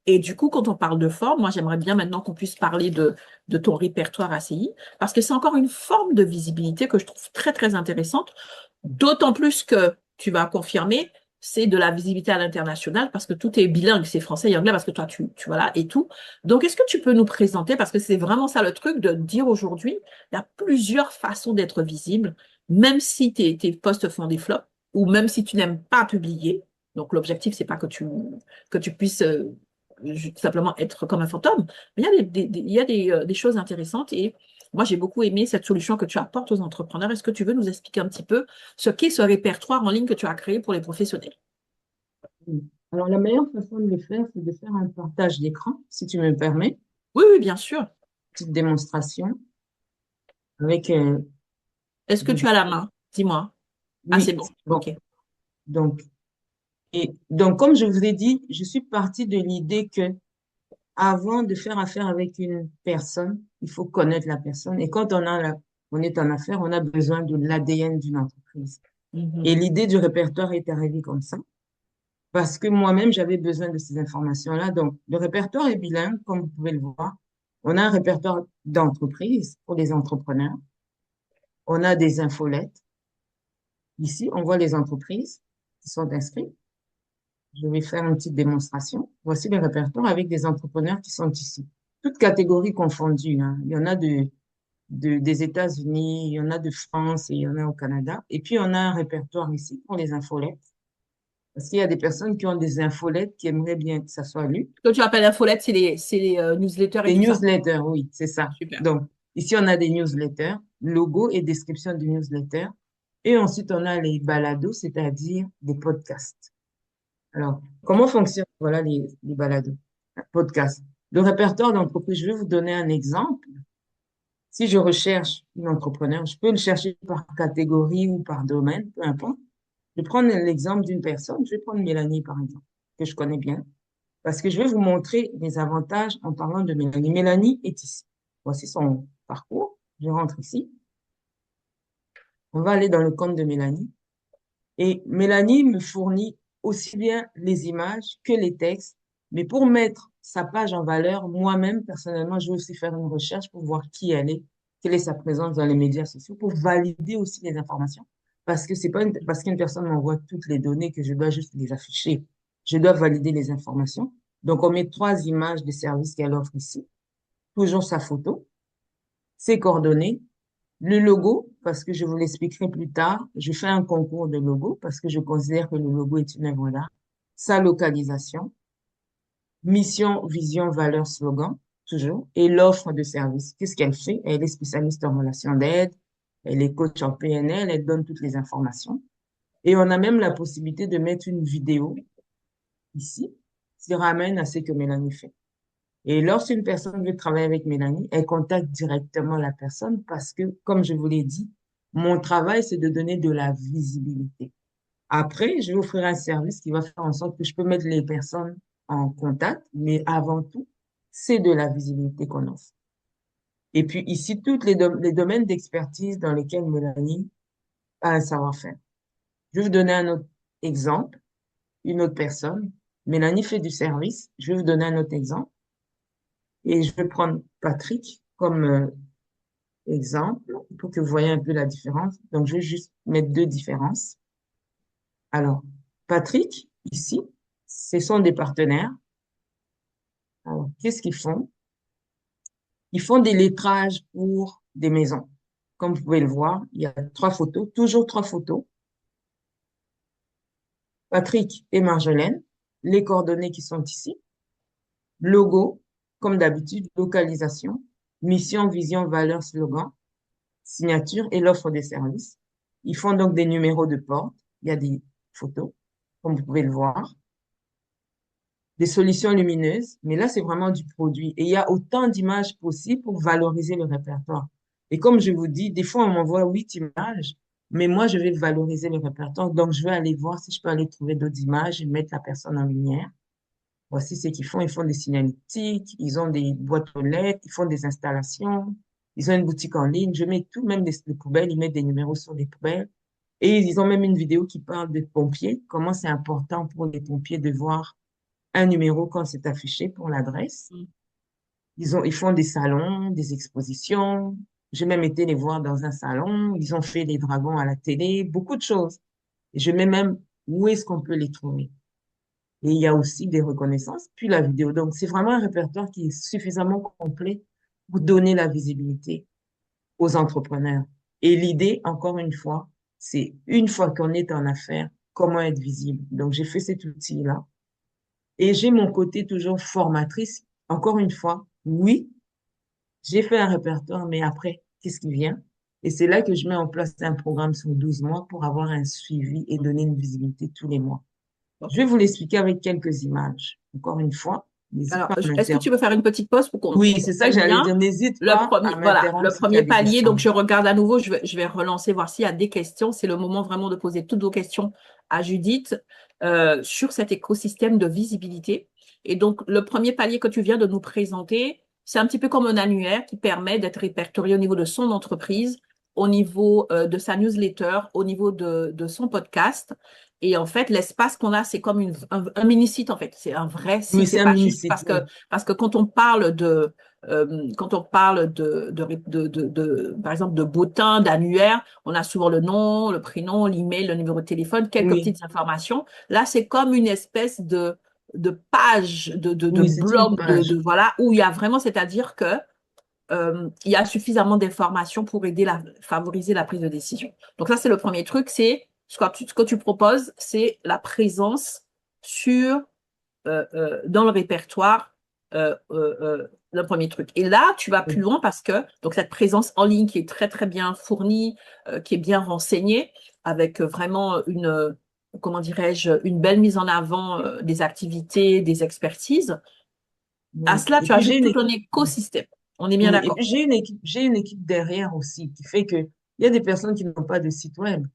Et du coup, quand on parle de forme, moi, j'aimerais bien maintenant qu'on puisse parler de ton répertoire ACI, parce que c'est encore une forme de visibilité que je trouve très, très intéressante, d'autant plus que tu vas confirmer, c'est de la visibilité à l'international, parce que tout est bilingue, c'est français et anglais, parce que toi, voilà, et tout. Donc, est-ce que tu peux nous présenter, parce que c'est vraiment ça le truc de dire aujourd'hui, il y a plusieurs façons d'être visible, même si tes posts font des flops, ou même si tu n'aimes pas publier. Donc, l'objectif, c'est pas que tu puisses simplement être comme un fantôme. Mais il y a il y a des choses intéressantes et moi, j'ai beaucoup aimé cette solution que tu apportes aux entrepreneurs. Est-ce que tu veux nous expliquer un petit peu ce qu'est ce répertoire en ligne que tu as créé pour les professionnels? Oui. Alors, la meilleure façon de le faire, c'est de faire un partage d'écran, si tu me permets, Oui, oui, bien sûr. petite démonstration avec Est-ce que des... tu as la main? Dis-moi. Ah, c'est Oui, bon. c'est OK. bon. Donc, comme je vous ai dit, je suis partie de l'idée que avant de faire affaire avec une personne, il faut connaître la personne. Et quand on est en affaire, on a besoin de l'ADN d'une entreprise. Et Mhm. l'idée du répertoire est arrivée comme ça, parce que moi-même, j'avais besoin de ces informations-là. Donc, le répertoire est bilingue, comme vous pouvez le voir. On a un répertoire d'entreprise pour les entrepreneurs. On a des infolettes. Ici, on voit les entreprises qui sont inscrites. Je vais faire une petite démonstration. Voici le répertoire avec des entrepreneurs qui sont ici. Toutes catégories confondues, hein. Il y en a des États-Unis, il y en a de France et il y en a au Canada. Et puis, on a un répertoire ici pour les infolettes. Parce qu'il y a des personnes qui ont des infolettes qui aimeraient bien que ça soit lu. Ce que tu appelles infolette, c'est les newsletters et Des tout ça. newsletters, oui, c'est ça. Super. Donc, ici, on a des newsletters, logo et description du newsletter. Et ensuite, on a les balados, c'est-à-dire des podcasts. Alors, comment fonctionnent, voilà, les balados, podcasts. Le répertoire d'entreprise, je vais vous donner un exemple. Si je recherche une entrepreneur, je peux le chercher par catégorie ou par domaine, peu importe. Je vais prendre l'exemple d'une personne. Je vais prendre Mélanie, par exemple, que je connais bien, parce que je vais vous montrer les avantages en parlant de Mélanie. Mélanie est ici. Voici son parcours. Je rentre ici. On va aller dans le compte de Mélanie. Et Mélanie me fournit aussi bien les images que les textes. Mais pour mettre sa page en valeur, moi-même, personnellement, je vais aussi faire une recherche pour voir qui elle est, quelle est sa présence dans les médias sociaux, pour valider aussi les informations. Parce que c'est pas parce qu'une personne m'envoie toutes les données que je dois juste les afficher. Je dois valider les informations. Donc, on met trois images des services qu'elle offre ici. Toujours sa photo, ses coordonnées, le logo, parce que je vous l'expliquerai plus tard, je fais un concours de logo parce que je considère que le logo est une œuvre d'art. Sa localisation, mission, vision, valeur, slogan, toujours, et l'offre de service. Qu'est-ce qu'elle fait? Elle est spécialiste en relations d'aide, elle est coach en PNL, elle donne toutes les informations. Et on a même la possibilité de mettre une vidéo ici qui ramène à ce que Mélanie fait. Et lorsqu'une personne veut travailler avec Mélanie, elle contacte directement la personne parce que, comme je vous l'ai dit, mon travail, c'est de donner de la visibilité. Après, je vais offrir un service qui va faire en sorte que je peux mettre les personnes en contact, mais avant tout, c'est de la visibilité qu'on offre. Et puis ici, les domaines d'expertise dans lesquels Mélanie a un savoir-faire. Je vais vous donner un autre exemple, une autre personne. Mélanie fait du service. Je vais vous donner un autre exemple. Et je vais prendre Patrick comme exemple pour que vous voyez un peu la différence. Donc, je vais juste mettre deux différences. Alors, Patrick, ici, ce sont des partenaires. Alors, qu'est-ce qu'ils font? Ils font des lettrages pour des maisons. Comme vous pouvez le voir, il y a trois photos, toujours trois photos. Patrick et Marjolaine, les coordonnées qui sont ici. Logo, comme d'habitude, localisation, mission, vision, valeur, slogan, signature et l'offre des services. Ils font donc des numéros de porte. Il y a des photos, comme vous pouvez le voir, des solutions lumineuses, mais là, c'est vraiment du produit. Et il y a autant d'images possibles pour valoriser le répertoire. Et comme je vous dis, des fois, on m'envoie 8 images, mais moi, je vais valoriser le répertoire. Donc, je vais aller voir si je peux aller trouver d'autres images et mettre la personne en lumière. Voici ce qu'ils font. Ils font des signalétiques, ils ont des boîtes aux lettres, ils font des installations, ils ont une boutique en ligne. Je mets tout, même des poubelles, ils mettent des numéros sur les poubelles. Et ils ont même une vidéo qui parle des pompiers, comment c'est important pour les pompiers de voir un numéro quand c'est affiché pour l'adresse. Mm. Ils font des salons, des expositions. J'ai même été les voir dans un salon. Ils ont fait des dragons à la télé, beaucoup de choses. Et je mets même où est-ce qu'on peut les trouver. Et il y a aussi des reconnaissances, puis la vidéo. Donc, c'est vraiment un répertoire qui est suffisamment complet pour donner la visibilité aux entrepreneurs. Et l'idée, encore une fois, c'est une fois qu'on est en affaires, comment être visible. Donc, j'ai fait cet outil-là. Et j'ai mon côté toujours formatrice. Encore une fois, oui, j'ai fait un répertoire, mais après, qu'est-ce qui vient? Et c'est là que je mets en place un programme sur 12 mois pour avoir un suivi et donner une visibilité tous les mois. Je vais OK. vous l'expliquer avec quelques images. Encore une fois, n'hésite Alors, pas à est-ce que tu m'interrompre. veux faire une petite pause pour qu'on Oui, c'est ça que comprenne j'allais bien? dire. N'hésite Le pas premier, à voilà, m'interrompre le si tu as premier des palier, donc questions. je regarde à nouveau, je vais relancer, voir s'il y a des questions. C'est le moment vraiment de poser toutes vos questions à Judith sur cet écosystème de visibilité. Et donc, le premier palier que tu viens de nous présenter, c'est un petit peu comme un annuaire qui permet d'être répertorié au niveau de son entreprise, au niveau de sa newsletter, au niveau de son podcast. Et en fait, l'espace qu'on a, c'est comme un mini-site, en fait. C'est un vrai Oui, site. c'est C'est un pas juste mini-site, oui. parce que quand on parle par exemple, de bulletin, d'annuaire, on a souvent le nom, le prénom, l'email, le numéro de téléphone, quelques Oui, petites informations. Là, c'est comme une espèce de page, de oui, c'est une blog, page. voilà, où il y a vraiment, c'est-à-dire que il y a suffisamment d'informations pour aider favoriser la prise de décision. Donc ça, c'est le premier truc, c'est ce que tu proposes, c'est la présence sur dans le répertoire, le premier truc. Et là, tu vas plus Oui, loin parce que donc cette présence en ligne qui est très très bien fournie, qui est bien renseignée, avec vraiment comment dirais-je, une belle mise en avant des activités, des expertises. À oui. cela, Et tu puis j'ai ajoutes une tout un équipe. écosystème. On est bien Oui, et puis d'accord. j'ai une équipe derrière aussi qui fait que il y a des personnes qui n'ont pas de site web.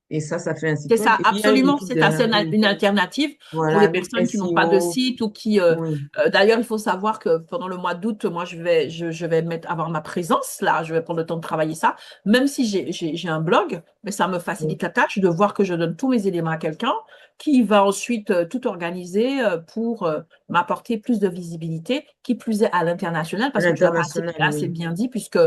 Et ça fait un C'est site web. ça, Et puis il y a une absolument. équipe C'est assez derrière, oui. une alternative pour Voilà, les avec personnes qui n'ont pas de SEO. site ou qui. Oui, D'ailleurs, il faut savoir que pendant le mois d'août, moi, je vais avoir ma présence là. Je vais prendre le temps de travailler ça. Même si j'ai un blog, mais ça me oui, facilite la tâche de voir que je donne tous mes éléments à quelqu'un qui va ensuite tout organiser pour m'apporter plus de visibilité, qui plus est à l'international, à parce que tu l'as pas assez, l'international, assez oui. bien dit, puisque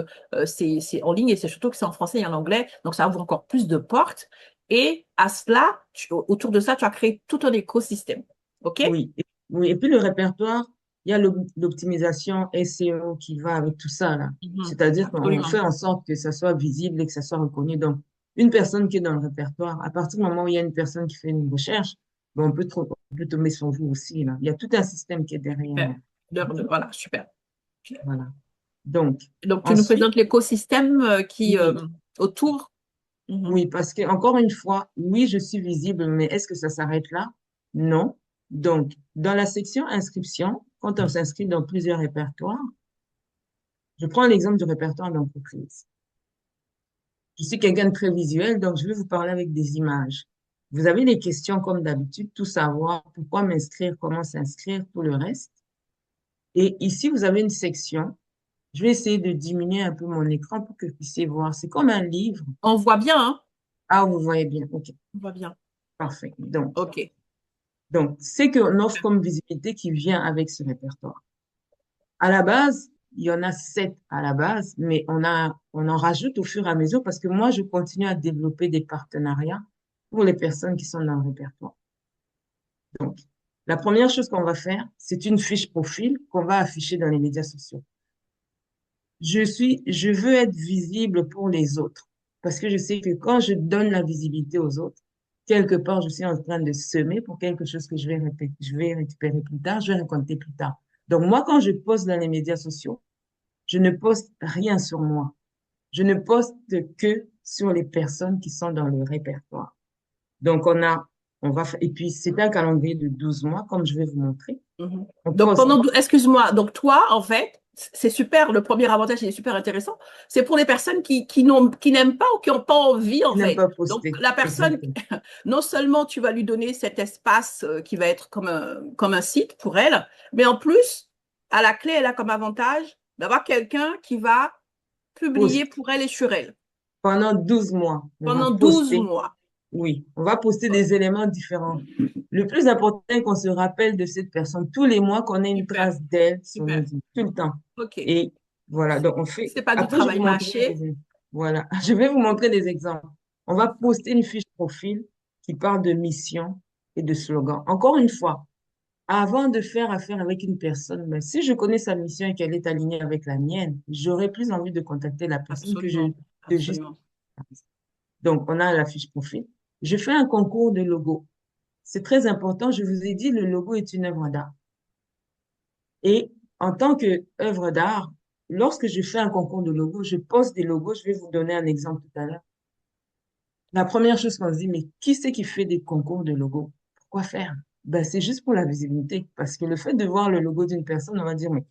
c'est en ligne et c'est surtout que c'est en français et en anglais. Donc, ça ouvre encore plus de portes. Et à cela, autour de ça, tu as créé tout un écosystème. OK? Oui, oui. Et puis le répertoire, il y a l'optimisation SEO qui va avec tout ça, là. Mhm. C'est-à-dire qu'on Absolument. fait en sorte que ça soit visible et que ça soit reconnu. Donc, une personne qui est dans le répertoire, à partir du moment où il y a une personne qui fait une recherche, ben, on peut tomber sur vous aussi, là. Il y a tout un système qui est derrière, là. Super. Voilà, super. Voilà. Donc, Donc, tu nous ensuite, présentes l'écosystème qui oui, autour. Mhm. oui, parce que encore une fois, oui, je suis visible, mais est-ce que ça s'arrête là? Non. Donc, dans la section inscription, quand on s'inscrit dans plusieurs répertoires, je prends l'exemple du répertoire d'entreprise. Je suis quelqu'un de très visuel, donc je vais vous parler avec des images. Vous avez les questions comme d'habitude, tout savoir, pourquoi m'inscrire, comment s'inscrire, tout le reste. Et ici, vous avez une section. Je vais essayer de diminuer un peu mon écran pour que vous puissiez voir. C'est comme un livre. On voit bien, hein? Ah, vous voyez bien. OK, On voit bien. parfait. OK. Donc, c'est qu'on offre comme visibilité qui vient avec ce répertoire. À la base, il y en a 7 à la base, mais on en rajoute au fur et à mesure parce que moi, je continue à développer des partenariats pour les personnes qui sont dans le répertoire. Donc, la première chose qu'on va faire, c'est une fiche profil qu'on va afficher dans les médias sociaux. Je veux être visible pour les autres parce que je sais que quand je donne la visibilité aux autres, quelque part, je suis en train de semer pour quelque chose que je vais récupérer plus tard, je vais récolter plus tard. Donc, moi, quand je poste dans les médias sociaux, je ne poste rien sur moi. Je ne poste que sur les personnes qui sont dans le répertoire. Donc, et puis c'est un calendrier de 12 mois, comme je vais vous montrer. Mhm. On Donc, poste, excuse-moi, donc toi, en fait, c'est super, le premier avantage, il est super intéressant. C'est pour les personnes qui n'aiment pas ou qui n'ont pas envie, en qui n'aiment fait. pas Donc, poster. la personne, Exactement. non seulement tu vas lui donner cet espace qui va être comme un site pour elle, mais en plus, à la clé, elle a comme avantage d'avoir quelqu'un qui va publier Poste. pour elle et sur elle Pendant 12 mois, on va pendant 12 poster mois. Oui, on va poster des éléments différents. Le plus important est qu'on se rappelle de cette personne tous les mois, qu'on ait une Super, trace d'elle sur super. LinkedIn, tout le temps. OK. Et voilà, donc on fait. C'est pas du Après, je vais travail vous montrer mâché. voilà, je vais vous montrer des exemples. On va poster une fiche profil qui parle de mission et de slogan. Encore une fois, avant de faire affaire avec une personne, mais si je connais sa mission et qu'elle est alignée avec la mienne, j'aurais plus envie de contacter la personne Absolument, de juste. absolument. Donc, on a la fiche profil. Je fais un concours de logo. C'est très important. Je vous ai dit, le logo est une œuvre d'art. Et en tant qu'œuvre d'art, lorsque je fais un concours de logo, je poste des logos. Je vais vous donner un exemple tout à l'heure. La première chose qu'on se dit, mais qui c'est qui fait des concours de logo? Pourquoi faire? Ben, c'est juste pour la visibilité. Parce que le fait de voir le logo d'une personne, on va dire, mais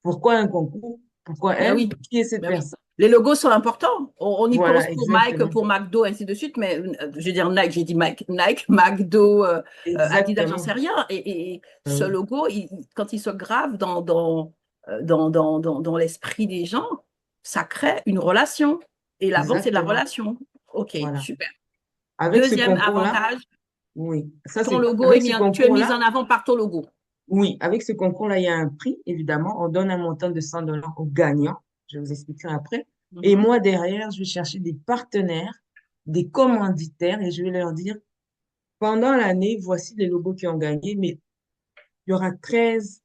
pourquoi un concours? Pourquoi Ben elle? oui, Qui est cette ben oui. personne? Les logos sont importants. On y pense Voilà, pour Nike, exactement. pour McDo, ainsi de suite, mais je veux dire Nike, j'ai dit Nike, McDo, Adidas, j'en sais Exactement. rien. Et Ben ce oui, logo, quand il se grave dans l'esprit des gens, ça crée une relation. Et la vente, c'est de la exactement. relation. OK, Voilà. super. Avec ce Deuxième concours-là, avantage, oui, ça ton c'est, logo avec ce tu es mis concours-là, en avant par ton logo. oui, avec ce concours-là, il y a un prix, évidemment. On donne un montant de 100 $ aux gagnants. Je vous expliquerai après. Et Mhm. moi, derrière, je vais chercher des partenaires, des commanditaires et je vais leur dire, pendant l'année, voici les logos qui ont gagné, mais il y aura 13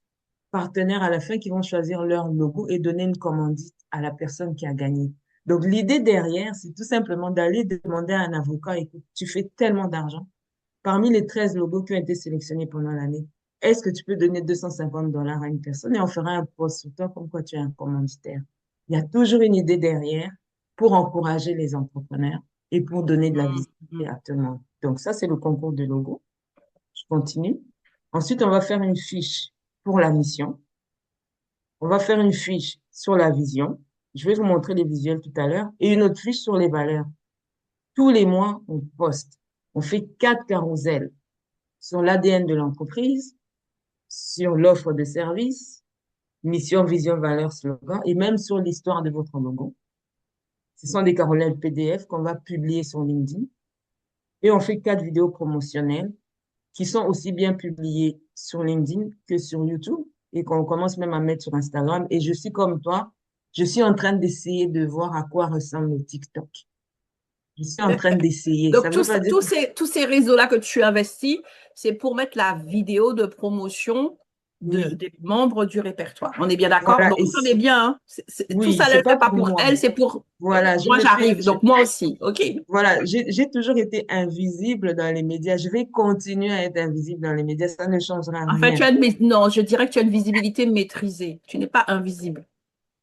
partenaires à la fin qui vont choisir leur logo et donner une commandite à la personne qui a gagné. Donc, l'idée derrière, c'est tout simplement d'aller demander à un avocat, écoute, tu fais tellement d'argent. Parmi les 13 logos qui ont été sélectionnés pendant l'année, est-ce que tu peux donner 250 $ à une personne et on fera un post sur toi comme quoi tu es un commanditaire? Il y a toujours une idée derrière pour encourager les entrepreneurs et pour donner de la visibilité Mhm. à tout le monde. Donc ça, c'est le concours de logo. Je continue. Ensuite, on va faire une fiche pour la mission. On va faire une fiche sur la vision. Je vais vous montrer les visuels tout à l'heure et une autre fiche sur les valeurs. Tous les mois, on poste. On fait 4 carousels sur l'ADN de l'entreprise, sur l'offre de service, mission, vision, valeur, slogan, et même sur l'histoire de votre logo. Ce sont des carousels PDF qu'on va publier sur LinkedIn. Et on fait 4 vidéos promotionnelles qui sont aussi bien publiées sur LinkedIn que sur YouTube et qu'on commence même à mettre sur Instagram. Et je suis comme toi, je suis en train d'essayer de voir à quoi ressemble le TikTok. Je suis en train d'essayer. Ça Donc, ne veut pas dire que tous ces réseaux-là que tu investis, c'est pour mettre la vidéo de promotion oui, des membres du répertoire. On est bien d'accord? voilà. Donc, Et on est bien. Hein. Tout oui, ça, elle ne c'est le fait pas pas pour pour moi. elle, c'est pour Voilà, je moi, le fais. j'arrive. Donc, moi aussi. OK. Voilà, j'ai toujours été invisible dans les médias. Je vais continuer à être invisible dans les médias. Ça ne changera En fait, rien. non, je dirais que tu as une visibilité maîtrisée. Tu n'es pas invisible.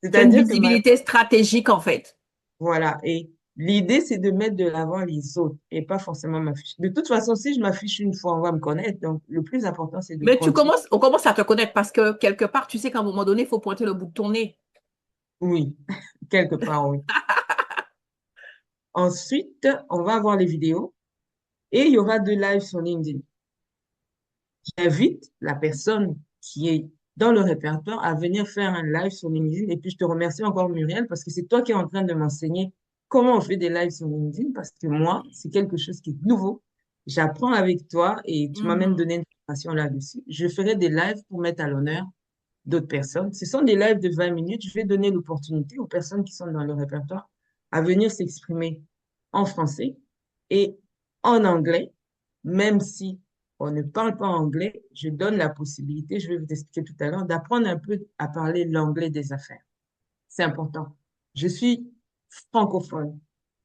Tu as une C'est-à-dire que visibilité stratégique, en fait. voilà. Et l'idée, c'est de mettre de l'avant les autres et pas forcément m'afficher. De toute façon, si je m'affiche une fois, on va me connaître. Donc, le plus important, c'est de Mais continuer. on commence à te connaître parce que quelque part, tu sais qu'à un moment donné, il faut pointer le bout de ton nez. Oui, quelque part, oui. Ensuite, on va avoir les vidéos et il y aura 2 lives sur LinkedIn. J'invite la personne qui est dans le répertoire à venir faire un live sur LinkedIn. Et puis, je te remercie encore, Muriel, parce que c'est toi qui es en train de m'enseigner comment on fait des lives sur LinkedIn, parce que moi, c'est quelque chose qui est nouveau. J'apprends avec toi et tu m'as même Mhm. donné une formation là-dessus. Je ferai des lives pour mettre à l'honneur d'autres personnes. Ce sont des lives de 20 minutes. Je vais donner l'opportunité aux personnes qui sont dans le répertoire à venir s'exprimer en français et en anglais, même si on ne parle pas anglais, je donne la possibilité, je vais vous expliquer tout à l'heure, d'apprendre un peu à parler l'anglais des affaires. C'est important. Je suis francophone,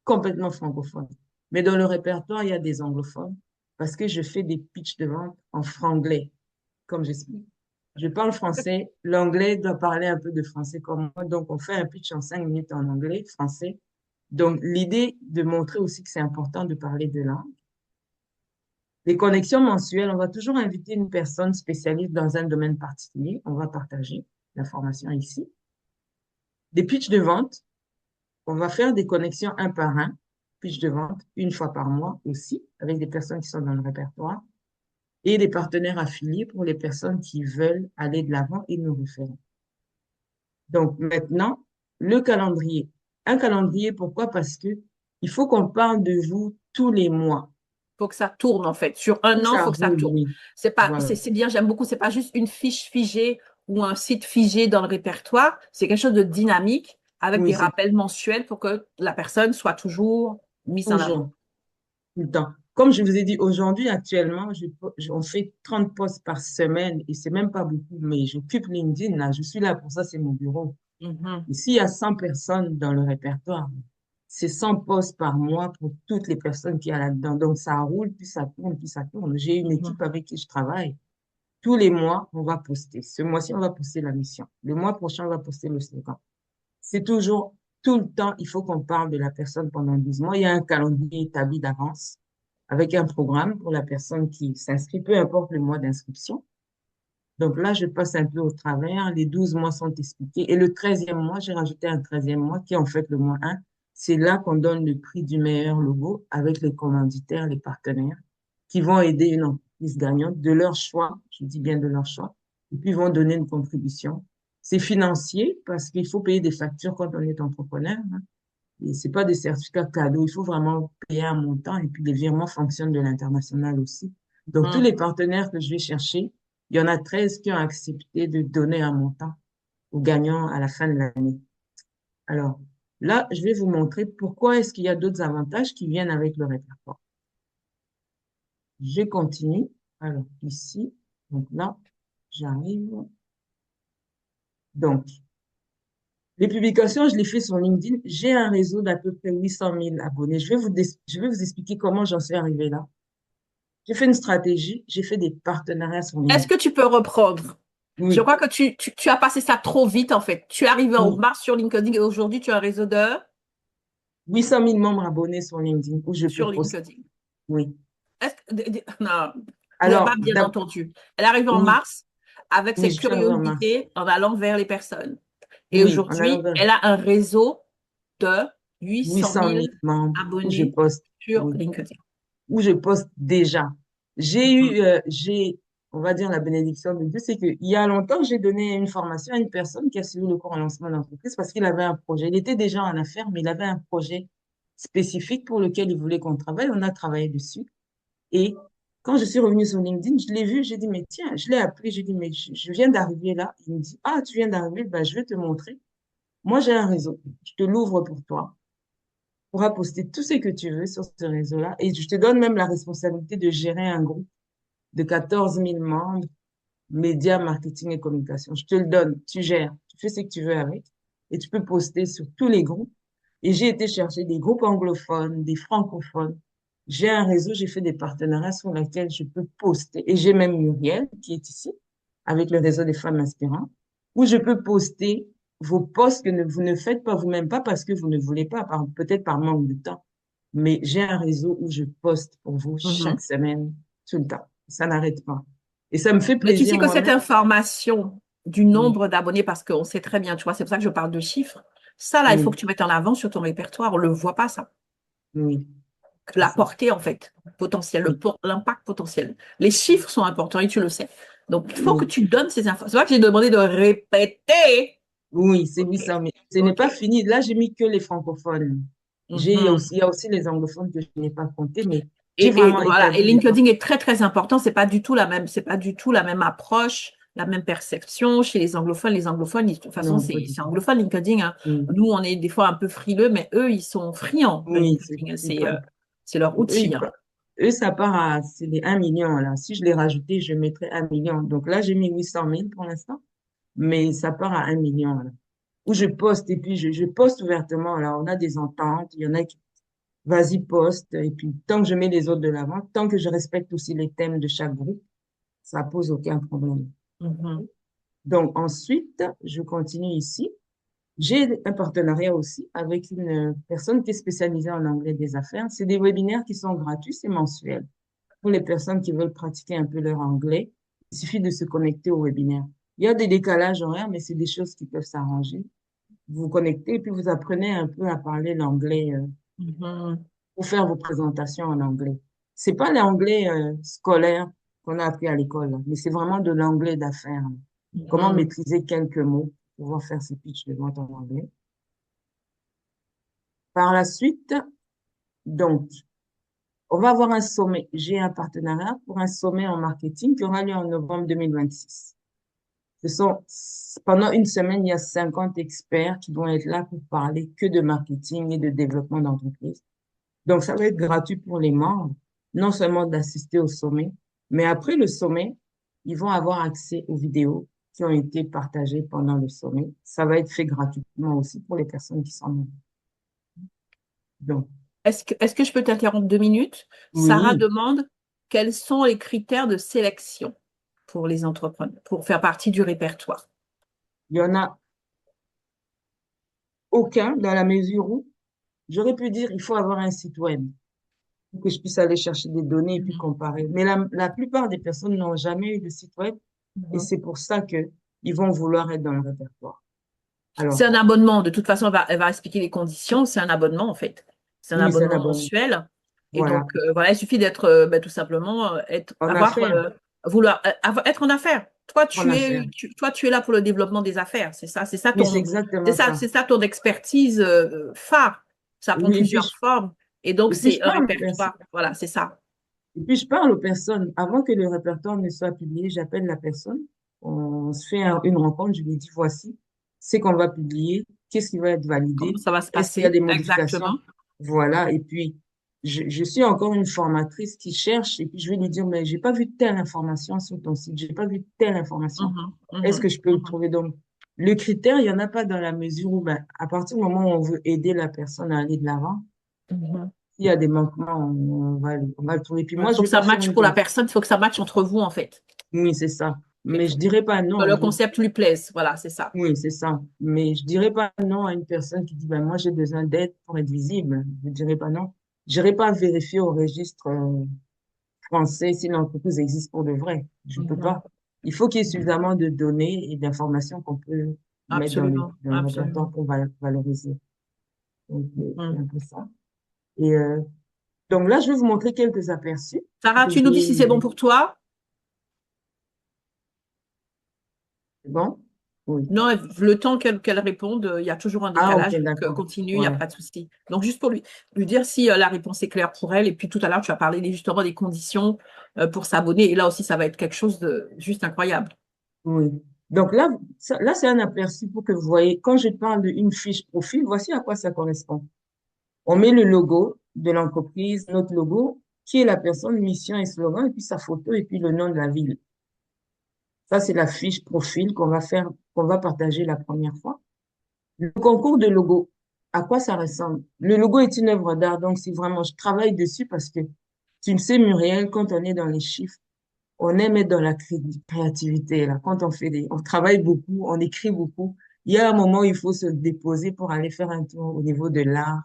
complètement francophone. Mais dans le répertoire, il y a des anglophones parce que je fais des pitchs de vente en franglais, comme j'explique. Je parle français, l'anglais doit parler un peu de français comme moi, donc on fait un pitch en 5 minutes en anglais, français. Donc l'idée de montrer aussi que c'est important de parler de langue. Les connexions mensuelles, on va toujours inviter une personne spécialiste dans un domaine particulier. On va partager l'information ici. Des pitchs de vente, on va faire des connexions un par un, pitch de vente, une fois par mois aussi, avec des personnes qui sont dans le répertoire, et des partenaires affiliés pour les personnes qui veulent aller de l'avant et nous référer. Donc maintenant, le calendrier. Un calendrier, pourquoi? Parce que il faut qu'on parle de vous tous les mois. faut que ça tourne en fait. Sur Faut un que an, ça faut que ça roule, tourne. oui. C'est pas, Voilà. c'est bien, j'aime beaucoup. C'est pas juste une fiche figée ou un site figé dans le répertoire. C'est quelque chose de dynamique avec Oui, des c'est rappels mensuels pour que la personne soit toujours mise en avant. toujours, tout le temps. Comme je vous ai dit, aujourd'hui, actuellement, on fait 30 posts par semaine et c'est même pas beaucoup, mais j'occupe LinkedIn, là. Je suis là pour ça, c'est mon bureau. Mhm. Ici, il y a 100 personnes dans le répertoire. C'est 100 postes par mois pour toutes les personnes qui y a là-dedans. Donc, ça roule, puis ça tourne, puis ça tourne. J'ai une équipe Mhm. avec qui je travaille. Tous les mois, on va poster. Ce mois-ci, on va poster la mission. Le mois prochain, on va poster le slogan. C'est toujours, tout le temps, il faut qu'on parle de la personne pendant 12 mois. Il y a un calendrier établi d'avance avec un programme pour la personne qui s'inscrit, peu importe le mois d'inscription. Donc là, je passe un peu au travers. Les 12 mois sont expliqués. Et le 13e mois, j'ai rajouté un 13e mois qui est en fait le mois 1. C'est là qu'on donne le prix du meilleur logo avec les commanditaires, les partenaires qui vont aider une entreprise gagnante de leur choix. Je dis bien de leur choix. Et puis, ils vont donner une contribution. C'est financier parce qu'il faut payer des factures quand on est entrepreneur, hein. Et c'est pas des certificats cadeaux. Il faut vraiment payer un montant. Et puis, les virements fonctionnent de l'international aussi. Donc, tous Mhm. les partenaires que je vais chercher, il y en a 13 qui ont accepté de donner un montant aux gagnants à la fin de l'année. Alors, là, je vais vous montrer pourquoi est-ce qu'il y a d'autres avantages qui viennent avec le répertoire. Je continue. Alors, ici, donc là, j'arrive. Donc, les publications, je les fais sur LinkedIn. J'ai un réseau d'à peu près 800 000 abonnés. Je vais vous expliquer comment j'en suis arrivée là. J'ai fait une stratégie, j'ai fait des partenariats sur Est-ce LinkedIn. que tu peux reprendre? Je Oui, crois que tu as passé ça trop vite en fait. Tu es arrivé en oui. mars sur LinkedIn et aujourd'hui tu as un réseau de 800 000 membres abonnés sur LinkedIn où je peux sur poster. LinkedIn. Oui. Non, je n'ai pas Alors, bien entendu. Elle arrive en oui, mars avec oui, cette je suis arrivée en mars. curiosité en allant vers les personnes. Et Oui, en allant aujourd'hui, vers elle a un réseau de 800 800 000 000 membres où je abonnés poste. sur Oui, LinkedIn. où je poste déjà. Mhm. On va dire la bénédiction de Dieu, c'est qu'il y a longtemps, j'ai donné une formation à une personne qui a suivi le cours en lancement d'entreprise parce qu'il avait un projet. Il était déjà en affaires, mais il avait un projet spécifique pour lequel il voulait qu'on travaille. On a travaillé dessus. Et quand je suis revenue sur LinkedIn, je l'ai vu, j'ai dit, mais tiens, je l'ai appelé, j'ai dit, mais je viens d'arriver là. Il me dit, ah, tu viens d'arriver, ben, je vais te montrer. Moi, j'ai un réseau. Je te l'ouvre pour toi. Tu pourras poster tout ce que tu veux sur ce réseau-là. Et je te donne même la responsabilité de gérer un groupe de 14 000 membres, médias, marketing et communication. Je te le donne, tu gères, tu fais ce que tu veux avec. Et tu peux poster sur tous les groupes. Et j'ai été chercher des groupes anglophones, des francophones. J'ai un réseau, j'ai fait des partenariats sur lesquels je peux poster. Et j'ai même Muriel qui est ici, avec le réseau des femmes inspirantes, où je peux poster vos posts que vous ne faites pas vous-même, pas parce que vous ne voulez pas, peut-être par manque de temps. Mais j'ai un réseau où je poste pour vous chaque Mhm. semaine, tout le temps. Ça n'arrête pas. Et ça me fait Mais tu sais plaisir que cette moi-même. information du Oui, nombre d'abonnés, parce qu'on sait très bien, tu vois, c'est pour ça que je parle de chiffres, ça là, il faut que oui, tu mettes en avant sur ton répertoire. On ne le voit pas, ça. oui, c'est La ça. portée, en fait, potentielle, Oui, l'impact potentiel. Les chiffres sont importants et tu le sais. Donc, il faut que oui, tu donnes ces infos. C'est vrai que j'ai demandé de répéter. oui, c'est OK, 800 000. Ce n'est OK. pas fini. Là, j'ai mis que les francophones. Mhm. Il y a aussi les anglophones que je n'ai pas comptés, mais j'ai Et vraiment voilà. Et établi les LinkedIn bases. est très, très important. C'est pas du tout la même approche, la même perception chez les anglophones. Les anglophones, de toute façon, Non, pas du c'est tout. anglophone, LinkedIn, hein. Oui, Nous, on est des fois un peu frileux, mais eux, ils sont friands de oui, LinkedIn. ils prennent. C'est leur Eux, outil, hein. eux, ça part à, c'est des 1 million, là. Si je les rajoutais, je mettrais 1 million. Donc là, j'ai mis 800 000 pour l'instant, mais ça part à 1 million, là. Où je poste, et puis je poste ouvertement. Alors, on a des ententes, il y en a qui, vas-y, poste, et puis tant que je mets les autres de l'avant, tant que je respecte aussi les thèmes de chaque groupe, ça pose aucun problème. Mhm. Donc, ensuite, je continue ici. J'ai un partenariat aussi avec une personne qui est spécialisée en anglais des affaires. C'est des webinaires qui sont gratuits, c'est mensuel. Pour les personnes qui veulent pratiquer un peu leur anglais, il suffit de se connecter au webinaire. Il y a des décalages horaires, mais c'est des choses qui peuvent s'arranger. Vous vous connectez et puis vous apprenez un peu à parler l'anglais Mhm. pour faire vos présentations en anglais. C'est pas l'anglais scolaire qu'on a appris à l'école, mais c'est vraiment de l'anglais d'affaires. Comment Mhm. maîtriser quelques mots pour pouvoir faire ses pitchs de vente en anglais. Par la suite, donc, on va avoir un sommet. J'ai un partenariat pour un sommet en marketing qui aura lieu en novembre 2026. Ce sont, pendant une semaine, il y a 50 experts qui vont être là pour parler que de marketing et de développement d'entreprise. Donc, ça va être gratuit pour les membres, non seulement d'assister au sommet, mais après le sommet, ils vont avoir accès aux vidéos qui ont été partagées pendant le sommet. Ça va être fait gratuitement aussi pour les personnes qui sont membres. Donc, Est-ce que je peux t'interrompre 2 minutes? Sarah oui, demande quels sont les critères de sélection pour les entrepreneurs, pour faire partie du répertoire. il y en a aucun dans la mesure où j'aurais pu dire il faut avoir un site web pour que je puisse aller chercher des données et puis Mhm. comparer. Mais la plupart des personnes n'ont jamais eu de site web et Mhm. c'est pour ça que ils vont vouloir être dans le répertoire. C'est Alors, un abonnement. De toute façon, elle va expliquer les conditions. C'est un abonnement, en fait. C'est un oui, c'est un abonnement abonnement. mensuel. Et Voilà. donc, voilà, il suffit d'être, tout simplement, En affaires, vouloir être en affaires. Toi, en affaires. tu es là pour le développement des affaires. Oui, c'est exactement ça. c'est ça ton expertise phare. Ça prend Oui, plusieurs formes. Et donc, et puis c'est je un parle aux personnes. répertoire. Voilà, c'est ça. Et puis je parle aux personnes. Avant que le répertoire ne soit publié, j'appelle la personne. On se fait une rencontre. Je lui dis, voici ce qu'on va publier. Qu'est-ce qui va être Comment validé? ça va se Est-ce qu'il y a passer? des modifications? Exactement. Voilà. Et puis, je suis encore une formatrice qui cherche. Et puis, je vais lui dire, mais j'ai pas vu telle information sur ton site. J'ai pas vu telle information. Mhm, Est-ce que mhm, je peux le mhm, trouver? Donc, le critère, il y en a pas dans la mesure où, ben, à partir du moment où on veut aider la personne à aller de l'avant, mhm. s'il y a des manquements, on va le trouver. Puis Il moi, je faut que vais ça pas faire matche une pour la vente. personne. Il faut que ça matche entre vous, en fait. Oui, c'est ça. Il Mais je faut dirais pas que non. le concept lui plaise. Voilà, c'est ça. Oui, c'est ça. Mais je dirais pas non à une personne qui dit, ben, moi, j'ai besoin d'aide pour être visible. Je dirais pas non. J'irai pas vérifier au registre français si l'entreprise existe pour de vrai. Je peux Mhm. pas. Il faut qu'il y ait suffisamment de données et d'informations qu'on peut mettre Absolument, dans le répertoire absolument. pour valoriser. Donc, c'est Mhm. un peu ça. Et donc là, je vais vous montrer quelques aperçus Sarah, que tu nous dis si c'est bon j'ai. pour toi. C'est bon? Oui. Non, le temps qu'elle réponde, il y a toujours un Ah, ok, décalage. Donc, d'accord. continue, il n'y a Voilà. pas de souci. Donc, juste pour lui dire si la réponse est claire pour elle. Et puis, tout à l'heure, tu as parlé justement des conditions pour s'abonner. Et là aussi, ça va être quelque chose de juste incroyable. Oui. Donc là, là, c'est un aperçu pour que vous voyez, quand je parle d'une fiche profil, voici à quoi ça correspond. On met le logo de l'entreprise, notre logo, qui est la personne, mission et slogan, et puis sa photo, et puis le nom de la ville. Ça, c'est la fiche profil qu'on va faire, qu'on va partager la première fois. Le concours de logo, à quoi ça ressemble? Le logo est une œuvre d'art, donc c'est vraiment, je travaille dessus parce que, tu le sais, Muriel, quand on est dans les chiffres, on aime être dans la créativité, là. Quand on travaille beaucoup, on écrit beaucoup. Il y a un moment où il faut se déposer pour aller faire un tour au niveau de l'art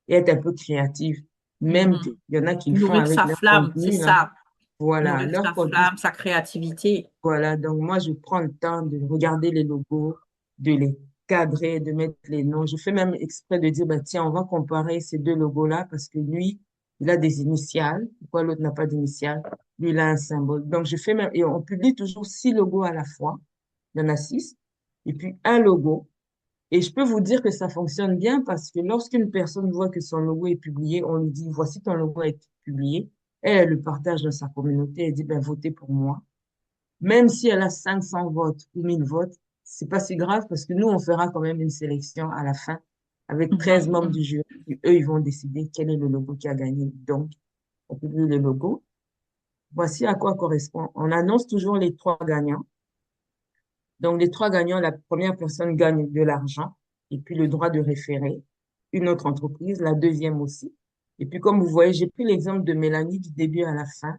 et être un peu créatif. Même qu'il Mhm. y en a qui le font Nourrir avec sa leur flamme, c'est contenu, là. ça. Voilà, Nourrir leur sa contenu. flamme, sa créativité. Voilà. Donc, moi, je prends le temps de regarder les logos, de les cadrer, de mettre les noms. Je fais même exprès de dire, bah, tiens, on va comparer ces deux logos-là parce que lui, il a des initiales. Pourquoi l'autre n'a pas d'initiales? Lui, il a un symbole. Donc, je fais même, et on publie toujours 6 logos à la fois. Il y en a 6. Et puis, un logo. Et je peux vous dire que ça fonctionne bien parce que lorsqu'une personne voit que son logo est publié, on lui dit, voici ton logo a été publié. Elle le partage dans sa communauté. Elle dit, ben, votez pour moi. Même si elle a 500 votes ou 1000 votes, c'est pas si grave parce que nous, on fera quand même une sélection à la fin avec 13 Mhm, membres du mhm. jury. Et eux, ils vont décider quel est le logo qui a gagné. Donc, on publie le logo. Voici à quoi correspond. On annonce toujours les 3 gagnants. Donc, les 3 gagnants, la première personne gagne de l'argent et puis le droit de référer une autre entreprise, la deuxième aussi. Et puis, comme vous voyez, j'ai pris l'exemple de Mélanie du début à la fin.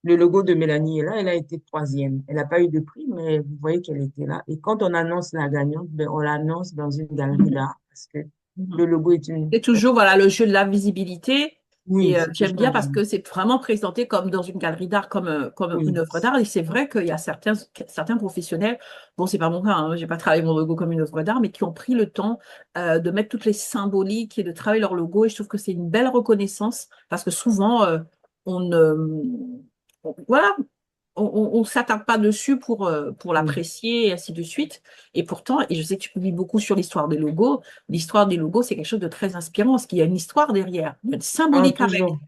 Le logo de Mélanie est là, elle a été troisième. Elle n'a pas eu de prix, mais vous voyez qu'elle était là. Et quand on annonce la gagnante, ben, on l'annonce dans une galerie Mhm, d'art parce que mhm. le logo est une... C'est toujours voilà, le jeu de la visibilité. Oui, Et c'est j'aime toujours un bien jeu. parce que c'est vraiment présenté comme dans une galerie d'art, comme une Oui, œuvre d'art. Et c'est vrai qu'il y a certains professionnels, bon, c'est pas mon cas, hein, j'ai pas travaillé mon logo comme une œuvre d'art, mais qui ont pris le temps de mettre toutes les symboliques et de travailler leur logo. Et je trouve que c'est une belle reconnaissance parce que souvent, on ne. Voilà, on s'attarde pas dessus pour oui. l'apprécier et ainsi de suite. Et pourtant, et je sais que tu publies beaucoup sur l'histoire des logos, l'histoire des logos, c'est quelque chose de très inspirant parce qu'il y a une histoire derrière, il y a une Ah, symbolique avec. toujours.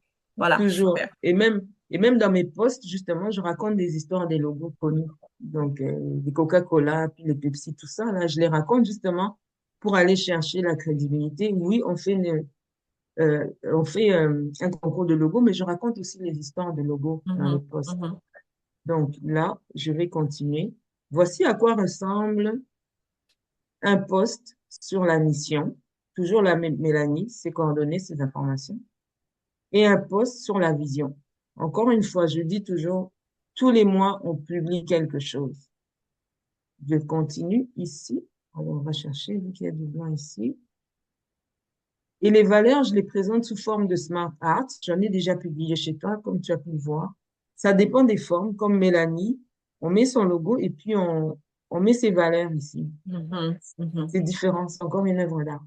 Voilà, toujours. super. Et même dans mes posts, justement, je raconte des histoires des logos connus. Donc, les Coca-Cola, puis les Pepsi, tout ça, là, je les raconte justement pour aller chercher la crédibilité. Oui, on fait un concours de logos, mais je raconte aussi les histoires de logos dans les Mhm, posts. mhm, Donc là, je vais continuer. Voici à quoi ressemble un post sur la mission. Toujours la même Mélanie, ses coordonnées, ses informations. Et un post sur la vision. Encore une fois, je dis toujours, tous les mois, on publie quelque chose. Je continue ici. Alors, on va chercher, vu qu'il y a du blanc ici. Et les valeurs, je les présente sous forme de smart art. J'en ai déjà publié chez toi, comme tu as pu le voir. Ça dépend des formes, comme Mélanie. On met son logo et puis on met ses valeurs ici. mhm, mhm. C'est différent, c'est encore une œuvre d'art.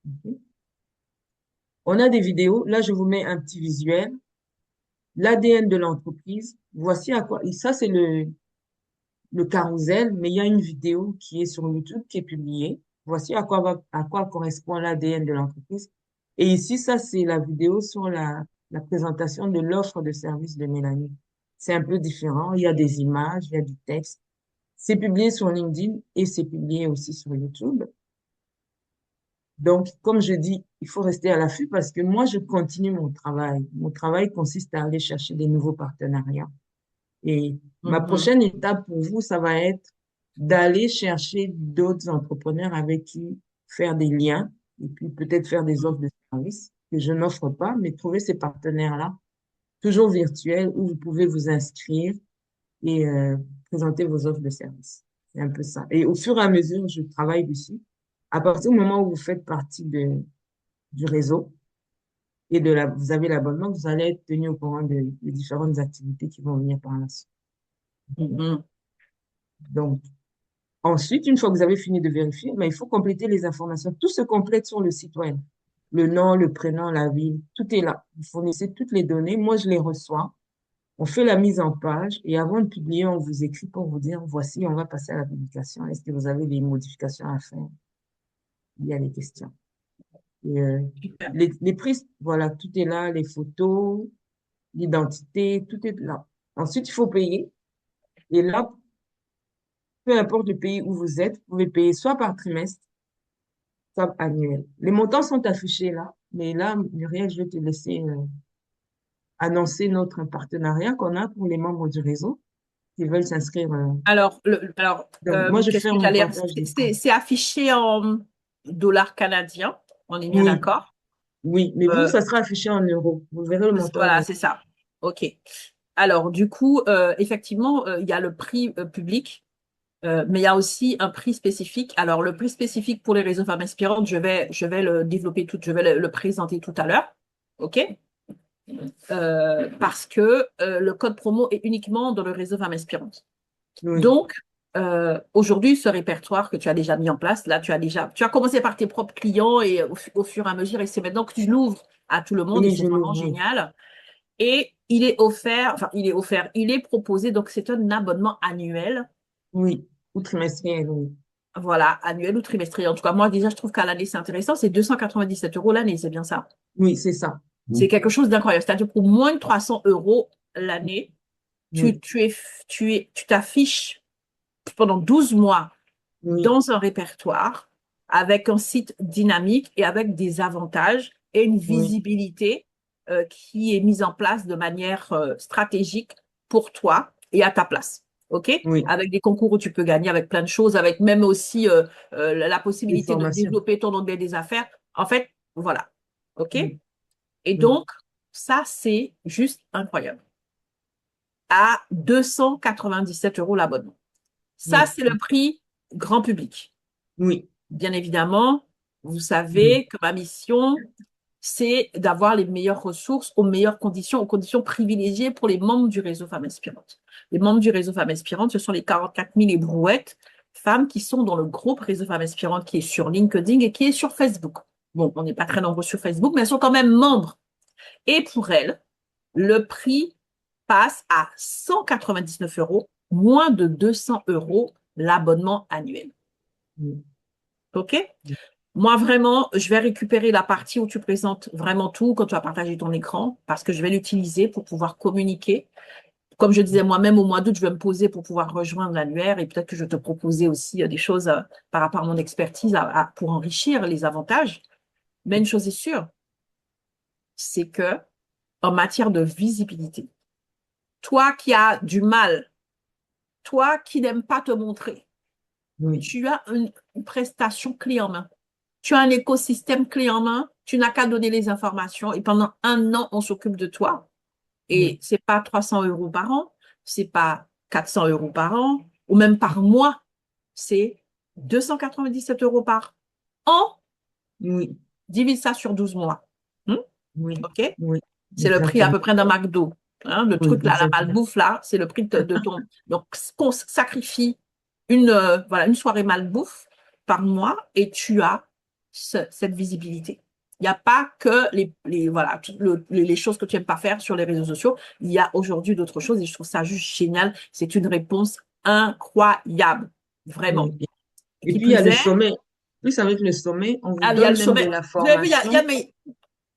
Ok. On a des vidéos. Là, je vous mets un petit visuel. L'ADN de l'entreprise. Voici à quoi. Et ça, c'est le carrousel, mais il y a une vidéo qui est sur YouTube qui est publiée. Voici à quoi correspond l'ADN de l'entreprise. Et ici, ça, c'est la vidéo sur la présentation de l'offre de service de Mélanie. C'est un peu différent. Il y a des images, il y a du texte. C'est publié sur LinkedIn et c'est publié aussi sur YouTube. Donc, comme je dis, il faut rester à l'affût parce que moi, je continue mon travail. Mon travail consiste à aller chercher des nouveaux partenariats. Et ma Mhm. prochaine étape pour vous, ça va être d'aller chercher d'autres entrepreneurs avec qui faire des liens et puis peut-être faire des offres de services que je n'offre pas, mais trouver ces partenaires-là, toujours virtuels, où vous pouvez vous inscrire et présenter vos offres de services. C'est un peu ça. Et au fur et à mesure, je travaille dessus. À partir du moment où vous faites partie du réseau et vous avez l'abonnement, vous allez être tenu au courant des différentes activités qui vont venir par la suite. Mhm. Donc, ensuite, une fois que vous avez fini de vérifier, ben, il faut compléter les informations. Tout se complète sur le site web. Le nom, le prénom, la ville, tout est là. Vous fournissez toutes les données. Moi, je les reçois. On fait la mise en page et avant de publier, on vous écrit pour vous dire, voici, on va passer à la publication. Est-ce que vous avez des modifications à faire? Il y a des questions. Et, Super. les prix, voilà, tout est là, les photos, l'identité, tout est là. Ensuite, il faut payer. Et là, peu importe le pays où vous êtes, vous pouvez payer soit par trimestre, soit annuel. Les montants sont affichés là, mais là, Muriel, je vais te laisser annoncer notre partenariat qu'on a pour les membres du réseau qui veulent s'inscrire. Alors, Donc, moi, je qu'est-ce que ferme mon j'allais... partage d'écran. C'est affiché en dollars canadiens, on est bien Oui, d'accord? oui, mais vous, Euh, ça sera affiché en euros. Vous verrez le montant en voilà, euros. c'est ça. OK. Alors, du coup, effectivement, il y a le prix public, mais il y a aussi un prix spécifique. Alors, le prix spécifique pour les réseaux femmes inspirantes, je vais le développer tout, je vais le présenter tout à l'heure. OK? Parce que le code promo est uniquement dans le réseau femmes inspirantes. Oui, Donc, aujourd'hui, ce répertoire que tu as déjà mis en place, là, tu as commencé par tes propres clients et au fur et à mesure, et c'est maintenant que tu l'ouvres à tout le monde et oui, c'est je vraiment l'ouvre, oui. génial. Et il est proposé, donc c'est un abonnement annuel, Oui, ou trimestriel, oui. voilà, annuel ou trimestriel. En tout cas, moi, déjà, je trouve qu'à l'année, c'est intéressant. C'est 297 € l'année, c'est bien ça. Oui, c'est ça. C'est quelque chose d'incroyable. C'est-à-dire pour moins de 300 € l'année, Oui, tu t'affiches pendant 12 mois oui, dans un répertoire avec un site dynamique et avec des avantages et une oui, visibilité qui est mise en place de manière stratégique pour toi et à ta place. OK? oui. Avec des concours où tu peux gagner, avec plein de choses, avec même aussi la Des possibilité de formations. développer ton onglet des affaires. En fait, voilà. OK? Oui, Et oui, donc, ça, c'est juste incroyable. À 297 € l'abonnement. Ça, oui, c'est le prix grand public. oui, Bien évidemment, vous oui, savez que ma mission, c'est d'avoir les meilleures ressources aux conditions privilégiées pour les membres du réseau Femmes Inspirantes. Les membres du réseau Femmes Inspirantes, ce sont les 44 000 et brouettes femmes qui sont dans le groupe réseau Femmes Inspirantes qui est sur LinkedIn et qui est sur Facebook. Bon, on n'est pas très nombreux sur Facebook, mais elles sont quand même membres. Et pour elles, le prix passe à 199 €, moins de 200 € l'abonnement annuel. oui. OK? Moi, vraiment, je vais récupérer la partie où tu présentes vraiment tout quand tu vas partager ton écran parce que je vais l'utiliser pour pouvoir communiquer. Comme je disais moi-même, au mois d'août, je vais me poser pour pouvoir rejoindre l'annuaire et peut-être que je vais te proposer aussi des choses par rapport à mon expertise pour enrichir les avantages. Mais une chose est sûre, c'est que en matière de visibilité, toi qui as du mal, toi qui n'aimes pas te montrer, Oui, tu as une prestation clé en main. Tu as un écosystème clé en main, tu n'as qu'à donner les informations et pendant un an, on s'occupe de toi. Et oui, c'est pas 300 euros par an, c'est pas 400 euros par an, ou même par mois, c'est 297 euros par an. oui, Divise ça sur 12 mois. Hmm? oui, OK? oui, C'est le prix à exactement. peu près d'un McDo. Hein, le Oui, truc là, la exactement. malbouffe là, c'est le prix de ton. Donc, on sacrifie voilà, une soirée malbouffe par mois et tu as cette visibilité. Il n'y a pas que voilà, les choses que tu n'aimes pas faire sur les réseaux sociaux. Il y a aujourd'hui d'autres choses et je trouve ça juste génial. C'est une réponse incroyable, vraiment. Oui. Et Et qui puis, il y a plus le est, sommet. Plus avec le sommet, on vous ah, il y a le donne même de sommet. la Vous avez vu, formation. mais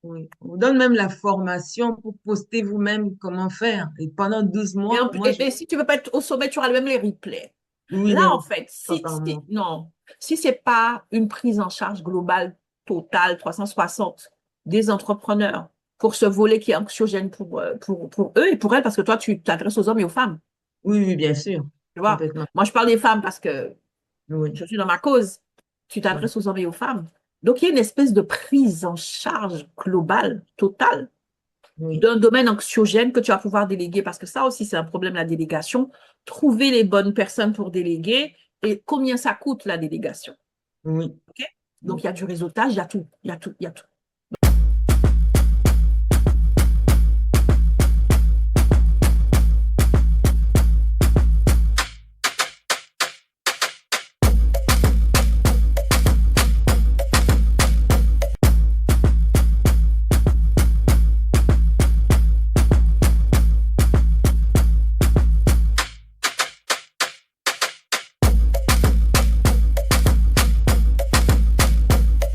Oui. On vous donne même la formation pour poster vous-même comment faire. Et pendant 12 mois, moi, et si tu veux pas être au sommet, tu auras même les replays. oui, Là, les en fait, pas par mois. non, si c'est pas une prise en charge globale, totale, 360 des entrepreneurs pour ce volet qui est anxiogène pour eux et pour elles, parce que toi, tu t'adresses aux hommes et aux femmes, Oui, oui, bien sûr. tu vois. Complètement. Moi, je parle des femmes parce que Oui, je suis dans ma cause. Tu oui, t'adresses aux hommes et aux femmes. Donc, il y a une espèce de prise en charge globale, totale, oui, d'un domaine anxiogène que tu vas pouvoir déléguer, parce que ça aussi, c'est un problème, la délégation. Trouver les bonnes personnes pour déléguer et combien ça coûte la délégation. oui, OK? Donc, oui, il y a du réseautage, il y a tout, il y a tout, il y a tout.